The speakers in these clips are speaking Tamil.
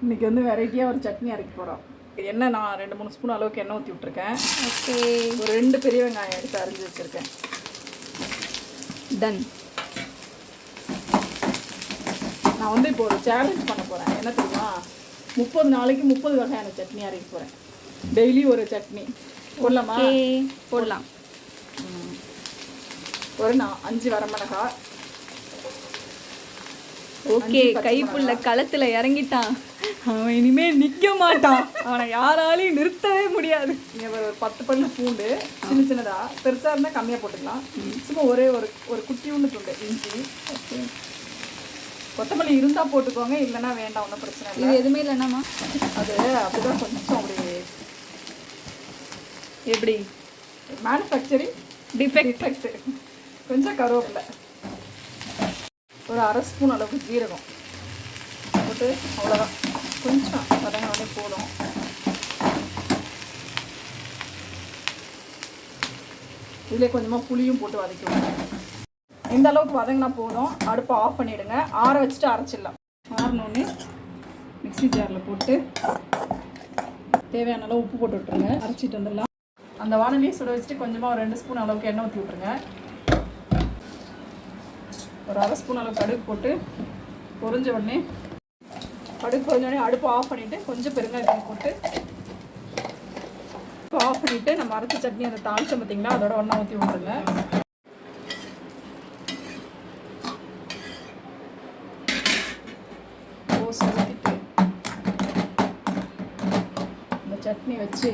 இன்றைக்கி வந்து வெரைட்டியாக ஒரு சட்னி அரைக்க போகிறோம். எண்ணெய் நான் 2-3 ஸ்பூன் அளவுக்கு எண்ணெய் ஊற்றி விட்ருக்கேன். ஓகே. ஒரு 2 பெரிய வெங்காயம் எடுத்து அரிஞ்சு வச்சுருக்கேன். டன். நான் வந்து இப்போ ஒரு சேலஞ்ச் பண்ண போகிறேன். என்ன தெரியுமா, 30 நாளைக்கு 30 வகையான சட்னி அரைக்க போகிறேன். டெய்லி ஒரு சட்னி போடலாமா? போடலாம். ஒரு 5 வரமிளகாய். ஓகே. கைப்புள்ள களத்தில் இறங்கிட்டான். அவன் இனிமேல் நிற்க மாட்டான். அவனை யாராலையும் நிறுத்தவே முடியாது. நீங்கள் ஒரு 10 பல்லு பூண்டு சின்ன சின்னதாக, பெருசாக இருந்தால் கம்மியாக போட்டுக்கலாம். சும்மா ஒரே ஒரு குட்டி ஒன்று துண்டு இஞ்சி. ஓகே. கொத்தமல்லி இருந்தால் போட்டுக்கோங்க, இல்லைன்னா வேண்டாம், ஒன்றும் பிரச்சனை இல்லை. இது எதுவுமே இல்லைன்னாமா அது அப்படிதான் கொஞ்சம் அப்படி எப்படி மேனுஃபேக்சரிங் டிஃபெக்ட். கொஞ்சம் கருவேப்பிலை, ஒரு 1/2 ஸ்பூன் அளவுக்கு ஜீரகம் போட்டு அவ்வளோதான். கொஞ்சம் வதங்கினே போதும். இதில் கொஞ்சமாக புளியும் போட்டு வதக்கிடுவோம். இந்த அளவுக்கு வதங்கினா போதும். அடுப்பை ஆஃப் பண்ணிவிடுங்க. ஆற வச்சுட்டு அரைச்சிடலாம். ஆறினோடனே மிக்ஸி ஜாரில் போட்டு தேவையான அளவு உப்பு போட்டு விட்டுருங்க. அரைச்சிட்டு வந்துடலாம். அந்த வானலியை சுட வச்சுட்டு கொஞ்சமாக ஒரு 2 ஸ்பூன் அளவுக்கு எண்ணெய் ஊற்றி விட்ருங்க. ஒரு 1/2 ஸ்பூன் அளவுக்கு கடுகு போட்டு பொரிஞ்ச உடனே அடுப்பு ஆஃப் பண்ணிவிட்டு கொஞ்சம் பெருங்காயத்தூள் போட்டு ஆஃப் பண்ணிவிட்டு நம்ம அரைச்ச சட்னி அதை தாளிச்சோம் பார்த்தீங்களா, அதோட ஒன்றா ஊற்றி விட்ருங்க. ஊற்றிட்டு இந்த சட்னி வச்சு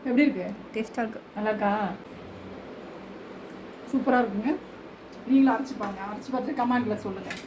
எப்படி இருக்கு? டேஸ்ட்டாக இருக்கு. நல்லா இருக்கா? சூப்பராக இருக்குங்க. நீங்களும் அரைச்சி பாருங்க. அரைச்சி பார்த்து கமெண்ட்டில் சொல்லுங்கள்.